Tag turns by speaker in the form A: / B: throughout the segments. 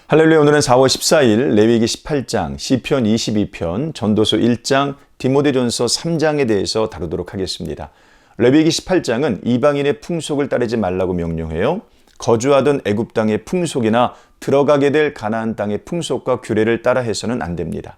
A: 할렐루야. 오늘은 4월 14일 레위기 18장, 시편 22편, 전도서 1장, 디모데전서 3장에 대해서 다루도록 하겠습니다. 레위기 18장은 이방인의 풍속을 따르지 말라고 명령해요. 거주하던 애굽 땅의 풍속이나 들어가게 될 가나안 땅의 풍속과 규례를 따라 해서는 안 됩니다.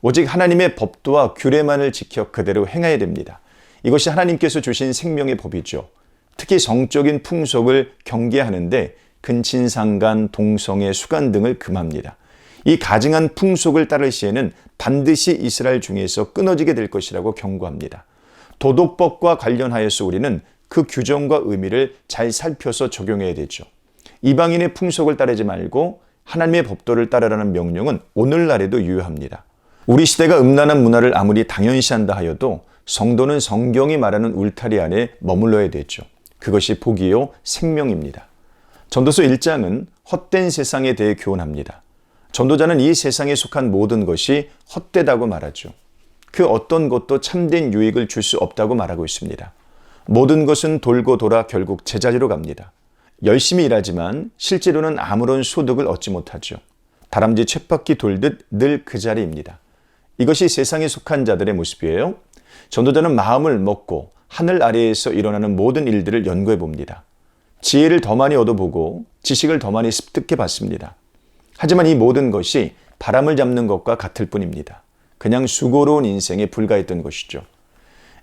A: 오직 하나님의 법도와 규례만을 지켜 그대로 행해야 됩니다. 이것이 하나님께서 주신 생명의 법이죠. 특히 성적인 풍속을 경계하는데 근친상간, 동성애, 수간 등을 금합니다. 이 가증한 풍속을 따를 시에는 반드시 이스라엘 중에서 끊어지게 될 것이라고 경고합니다. 도덕법과 관련하여서 우리는 그 규정과 의미를 잘 살펴서 적용해야 되죠. 이방인의 풍속을 따르지 말고 하나님의 법도를 따르라는 명령은 오늘날에도 유효합니다. 우리 시대가 음란한 문화를 아무리 당연시한다 하여도 성도는 성경이 말하는 울타리 안에 머물러야 되죠. 그것이 복이요 생명입니다. 전도서 1장은 헛된 세상에 대해 교훈합니다. 전도자는 이 세상에 속한 모든 것이 헛되다고 말하죠. 그 어떤 것도 참된 유익을 줄 수 없다고 말하고 있습니다. 모든 것은 돌고 돌아 결국 제자리로 갑니다. 열심히 일하지만 실제로는 아무런 소득을 얻지 못하죠. 다람쥐 쳇바퀴 돌듯 늘 그 자리입니다. 이것이 세상에 속한 자들의 모습이에요. 전도자는 마음을 먹고 하늘 아래에서 일어나는 모든 일들을 연구해 봅니다. 지혜를 더 많이 얻어보고 지식을 더 많이 습득해 봤습니다. 하지만 이 모든 것이 바람을 잡는 것과 같을 뿐입니다. 그냥 수고로운 인생에 불과했던 것이죠.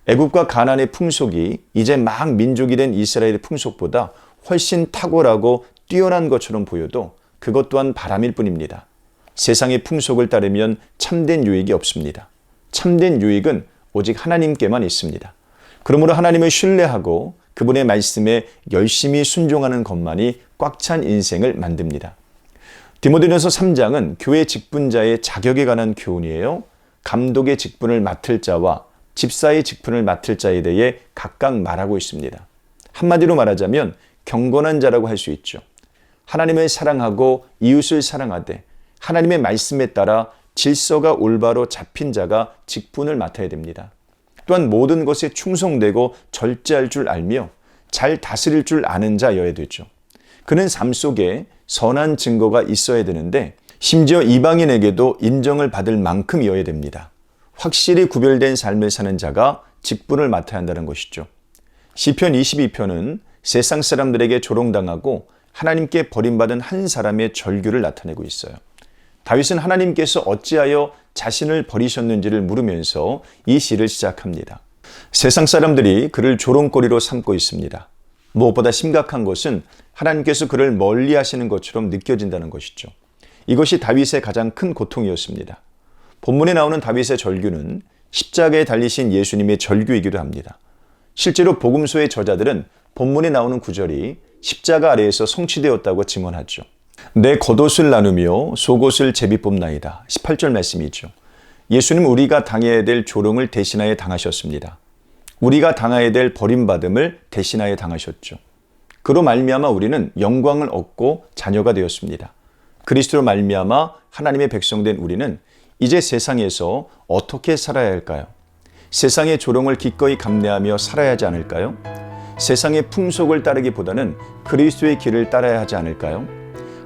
A: 애굽과 가나안의 풍속이 이제 막 민족이 된 이스라엘의 풍속보다 훨씬 탁월하고 뛰어난 것처럼 보여도 그것 또한 바람일 뿐입니다. 세상의 풍속을 따르면 참된 유익이 없습니다. 참된 유익은 오직 하나님께만 있습니다. 그러므로 하나님을 신뢰하고 그분의 말씀에 열심히 순종하는 것만이 꽉 찬 인생을 만듭니다. 디모데전서 3장은 교회 직분자의 자격에 관한 교훈이에요. 감독의 직분을 맡을 자와 집사의 직분을 맡을 자에 대해 각각 말하고 있습니다. 한마디로 말하자면 경건한 자라고 할 수 있죠. 하나님을 사랑하고 이웃을 사랑하되 하나님의 말씀에 따라 질서가 올바로 잡힌 자가 직분을 맡아야 됩니다. 또한 모든 것에 충성되고 절제할 줄 알며 잘 다스릴 줄 아는 자여야 되죠. 그는 삶 속에 선한 증거가 있어야 되는데 심지어 이방인에게도 인정을 받을 만큼이어야 됩니다. 확실히 구별된 삶을 사는 자가 직분을 맡아야 한다는 것이죠. 시편 22편은 세상 사람들에게 조롱당하고 하나님께 버림받은 한 사람의 절규를 나타내고 있어요. 다윗은 하나님께서 어찌하여 자신을 버리셨는지를 물으면서 이 시를 시작합니다. 세상 사람들이 그를 조롱거리로 삼고 있습니다. 무엇보다 심각한 것은 하나님께서 그를 멀리 하시는 것처럼 느껴진다는 것이죠. 이것이 다윗의 가장 큰 고통이었습니다. 본문에 나오는 다윗의 절규는 십자가에 달리신 예수님의 절규이기도 합니다. 실제로 복음서의 저자들은 본문에 나오는 구절이 십자가 아래에서 성취되었다고 증언하죠. 내 겉옷을 나누며 속옷을 제비 뽑나이다. 18절 말씀이죠. 예수님 우리가 당해야 될 조롱을 대신하여 당하셨습니다. 우리가 당해야 될 버림받음을 대신하여 당하셨죠. 그로 말미암아 우리는 영광을 얻고 자녀가 되었습니다. 그리스도로 말미암아 하나님의 백성된 우리는 이제 세상에서 어떻게 살아야 할까요? 세상의 조롱을 기꺼이 감내하며 살아야 하지 않을까요? 세상의 풍속을 따르기보다는 그리스도의 길을 따라야 하지 않을까요?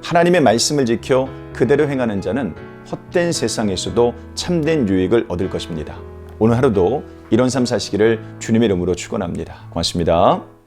A: 하나님의 말씀을 지켜 그대로 행하는 자는 헛된 세상에서도 참된 유익을 얻을 것입니다. 오늘 하루도 이런 삶 사시기를 주님의 이름으로 축원합니다. 고맙습니다.